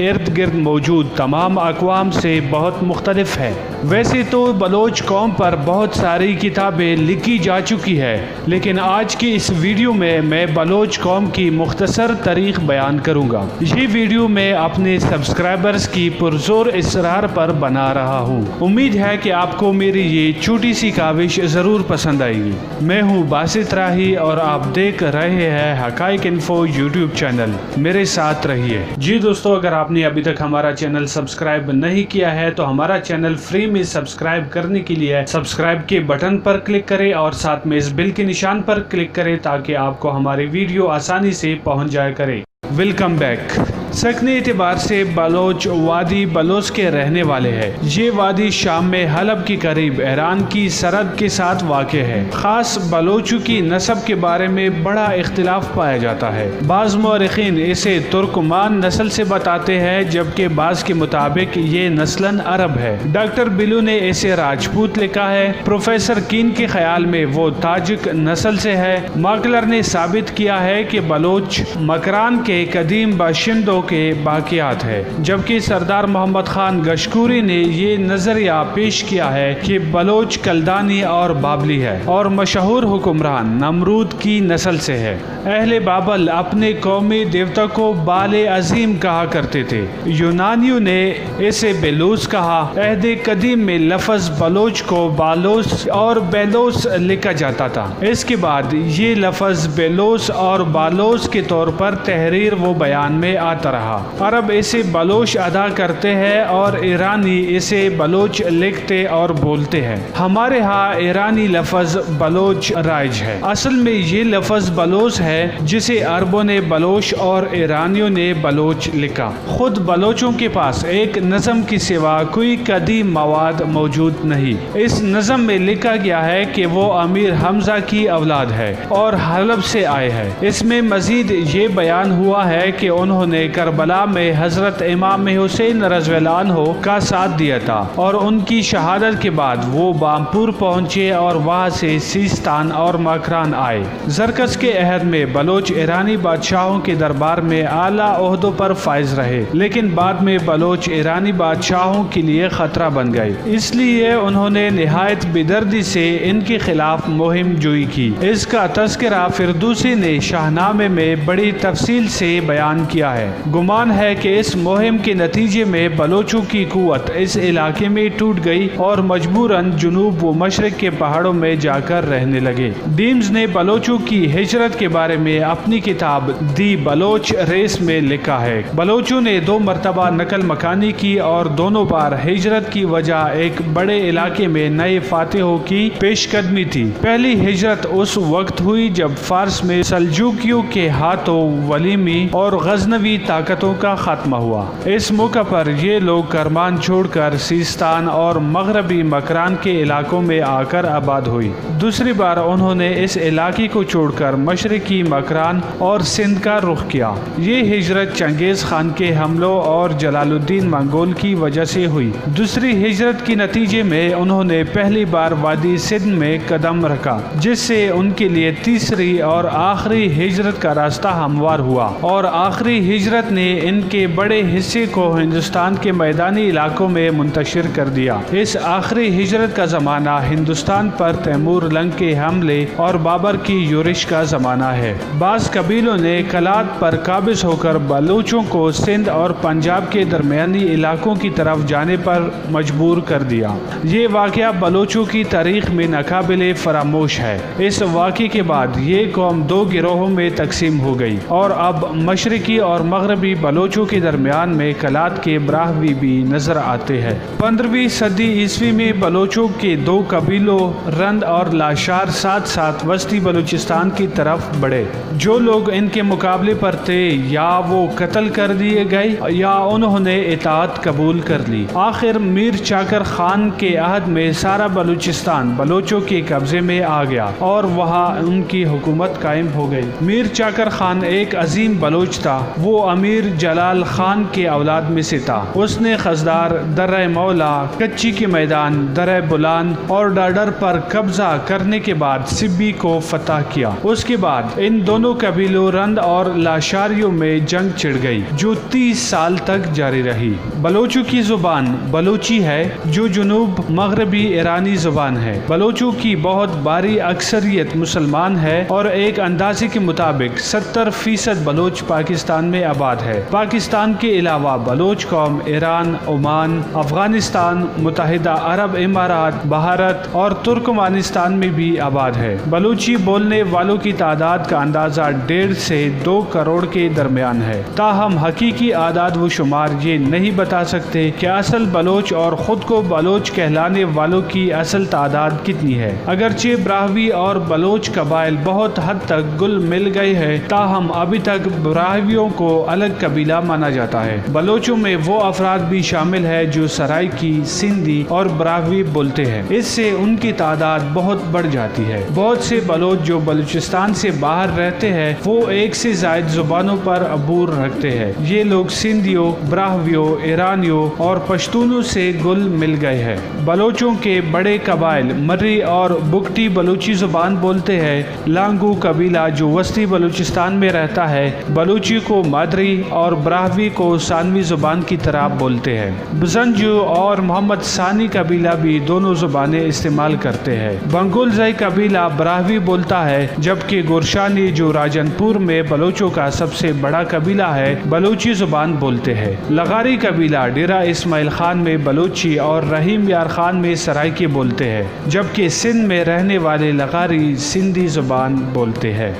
ارد گرد موجود تمام اقوام سے بہت مختلف ہے۔ ویسے تو بلوچ قوم پر بہت ساری کتابیں لکھی جا چکی ہے، لیکن آج کی اس ویڈیو میں بلوچ قوم کی مختصر تاریخ بیان کروں گا۔ یہ ویڈیو میں اپنے سبسکرائبرز کی پرزور اصرار پر بنا رہا ہوں۔ امید ہے کہ آپ کو میری یہ چھوٹی سی کاوش ضرور پسند آئے گی۔ میں ہوں باسط راہی اور آپ دیکھ رہے ہیں حقائق انفو یوٹیوب چینل۔ میرے ساتھ رہیے۔ جی دوستو، اگر آپ نے ابھی تک ہمارا چینل سبسکرائب نہیں کیا ہے تو ہمارا چینل فری میں سبسکرائب کرنے کے لیے سبسکرائب کے بٹن پر کلک کریں اور ساتھ میں اس بیل کے نشان پر کلک کریں تاکہ آپ کو ہماری ویڈیو آسانی سے پہنچ جایا کرے۔ Welcome back. سکنی اعتبار سے بلوچ وادی بلوچ کے رہنے والے ہیں۔ یہ وادی شام میں حلب کے قریب ایران کی سرحد کے ساتھ واقع ہے۔ خاص بلوچوں کی نسب کے بارے میں بڑا اختلاف پایا جاتا ہے۔ بعض مورخین اسے ترکمان نسل سے بتاتے ہیں جبکہ بعض کے مطابق یہ نسلاً عرب ہے۔ ڈاکٹر بلو نے اسے راجپوت لکھا ہے۔ پروفیسر کین کے خیال میں وہ تاجک نسل سے ہے۔ ماکلر نے ثابت کیا ہے کہ بلوچ مکران کے قدیم باشندوں کے باقیات ہے، جبکہ سردار محمد خان گشکوری نے یہ نظریہ پیش کیا ہے کہ بلوچ کلدانی اور بابلی ہے اور مشہور حکمران نمرود کی نسل سے ہے۔ اہل بابل اپنے قومی دیوتا کو بال عظیم کہا کرتے تھے۔ یونانیوں نے اسے بیلوس کہا۔ عہد قدیم میں لفظ بلوچ کو بالوس اور بیلوس لکھا جاتا تھا۔ اس کے بعد یہ لفظ بیلوس اور بالوس کے طور پر تحریر و بیان میں آتا رہا۔ عرب اسے بلوچ ادا کرتے ہیں اور ایرانی اسے بلوچ لکھتے اور بولتے ہیں۔ ہمارے ہاں ایرانی لفظ بلوچ رائج ہے۔ اصل میں یہ لفظ بلوچ ہے جسے عربوں نے بلوچ اور ایرانیوں نے بلوچ لکھا۔ خود بلوچوں کے پاس ایک نظم کی سوا کوئی قدیم مواد موجود نہیں۔ اس نظم میں لکھا گیا ہے کہ وہ امیر حمزہ کی اولاد ہے اور حلب سے آئے ہیں۔ اس میں مزید یہ بیان ہوا ہے کہ انہوں نے کربلا میں حضرت امام حسین رضی اللہ عنہ کا ساتھ دیا تھا اور ان کی شہادت کے بعد وہ بامپور پہنچے اور وہاں سے سیستان اور مکران آئے۔ زرکس کے عہد میں بلوچ ایرانی بادشاہوں کے دربار میں اعلیٰ عہدوں پر فائز رہے، لیکن بعد میں بلوچ ایرانی بادشاہوں کے لیے خطرہ بن گئے، اس لیے انہوں نے نہایت بیدردی سے ان کے خلاف مہم جوئی کی۔ اس کا تذکرہ فردوسی نے شاہنامے میں بڑی تفصیل سے بیان کیا ہے۔ گمان ہے کہ اس مہم کے نتیجے میں بلوچوں کی قوت اس علاقے میں ٹوٹ گئی اور مجبوراً جنوب و مشرق کے پہاڑوں میں جا کر رہنے لگے۔ ڈیمز نے بلوچوں کی ہجرت کے بارے میں اپنی کتاب دی بلوچ ریس میں لکھا ہے۔ بلوچوں نے 2 مرتبہ نقل مکانی کی اور دونوں بار ہجرت کی وجہ ایک بڑے علاقے میں نئے فاتحوں کی پیش قدمی تھی۔ پہلی ہجرت اس وقت ہوئی جب فارس میں سلجوکیوں کے ہاتھوں ولیمی اور غزنوی طاقتوں کا خاتمہ ہوا۔ اس موقع پر یہ لوگ کرمان چھوڑ کر سیستان اور مغربی مکران کے علاقوں میں آ کر آباد ہوئی۔ دوسری بار انہوں نے اس علاقے کو چھوڑ کر مشرقی مکران اور سندھ کا رخ کیا۔ یہ ہجرت چنگیز خان کے حملوں اور جلال الدین منگول کی وجہ سے ہوئی۔ دوسری ہجرت کے نتیجے میں انہوں نے پہلی بار وادی سندھ میں قدم رکھا، جس سے ان کے لیے تیسری اور آخری ہجرت کا راستہ ہموار ہوا، اور آخری ہجرت نے ان کے بڑے حصے کو ہندوستان کے میدانی علاقوں میں منتشر کر دیا۔ اس آخری ہجرت کا زمانہ ہندوستان پر تیمور لنگ کے حملے اور بابر کی یورش کا زمانہ ہے۔ بعض قبیلوں نے کلات پر قابض ہو کر بلوچوں کو سندھ اور پنجاب کے درمیانی علاقوں کی طرف جانے پر مجبور کر دیا۔ یہ واقعہ بلوچوں کی تاریخ میں ناقابل فراموش ہے۔ اس واقعے کے بعد یہ قوم 2 گروہوں میں تقسیم ہو گئی اور اب مشرقی اور مغربی بلوچوں کے درمیان میں کلات کے براہوی بھی نظر آتے ہیں۔ 15ویں صدی عیسوی میں بلوچوں کے 2 قبیلوں رند اور لاشار ساتھ ساتھ وسطی بلوچستان کی طرف بڑھے۔ جو لوگ ان کے مقابلے پر تھے یا وہ قتل کر دیے گئے یا انہوں نے اطاعت قبول کر لی۔ آخر میر چاکر خان کے عہد میں سارا بلوچستان بلوچوں کے قبضے میں آ گیا اور وہاں ان کی حکومت قائم ہو گئی۔ میر چاکر خان ایک عظیم بلوچ تھا۔ وہ امیر امیر جلال خان کے اولاد میں سے تھا۔ اس نے خزدار، درہ مولا، کچی کے میدان، درہ بلان اور ڈاڈر پر قبضہ کرنے کے بعد سبی کو فتح کیا۔ اس کے بعد ان دونوں قبیلوں رند اور لاشاریوں میں جنگ چھڑ گئی جو 30 سال تک جاری رہی۔ بلوچوں کی زبان بلوچی ہے جو جنوب مغربی ایرانی زبان ہے۔ بلوچوں کی بہت بڑی اکثریت مسلمان ہے اور ایک اندازے کے مطابق 70% بلوچ پاکستان میں آباد ہے۔ پاکستان کے علاوہ بلوچ قوم ایران، عمان، افغانستان، متحدہ عرب امارات، بھارت اور ترکمانستان میں بھی آباد ہے۔ بلوچی بولنے والوں کی تعداد کا اندازہ 1.5 سے 2 کروڑ کے درمیان ہے۔ تاہم حقیقی اعداد و شمار یہ نہیں بتا سکتے کہ اصل بلوچ اور خود کو بلوچ کہلانے والوں کی اصل تعداد کتنی ہے۔ اگرچہ براہوی اور بلوچ قبائل بہت حد تک گل مل گئے ہیں، تاہم ابھی تک براہویوں کو الگ قبیلہ مانا جاتا ہے۔ بلوچوں میں وہ افراد بھی شامل ہے جو سرائکی، سندھی اور براہوی بولتے ہیں۔ اس سے ان کی تعداد بہت بڑھ جاتی ہے۔ بہت سے بلوچ جو بلوچستان سے باہر رہتے ہیں وہ ایک سے زائد زبانوں پر عبور رکھتے ہیں۔ یہ لوگ سندھیوں، براہویوں، ایرانیوں اور پشتونوں سے گل مل گئے ہیں۔ بلوچوں کے بڑے قبائل مری اور بگٹی بلوچی زبان بولتے ہیں۔ لانگو قبیلہ جو وسطی بلوچستان میں رہتا ہے بلوچی کو مادری اور براہوی کو ثانوی زبان کی طرح بولتے ہیں۔ بزنجو اور محمد ثانی قبیلہ بھی دونوں زبانیں استعمال کرتے ہیں۔ بنگولزئی قبیلہ براہوی بولتا ہے جبکہ گورشانی جو راجن پور میں بلوچوں کا سب سے بڑا قبیلہ ہے بلوچی زبان بولتے ہیں۔ لغاری قبیلہ ڈیرہ اسماعیل خان میں بلوچی اور رحیم یار خان میں سرائکی بولتے ہیں، جبکہ سندھ میں رہنے والے لغاری سندھی زبان بولتے ہیں۔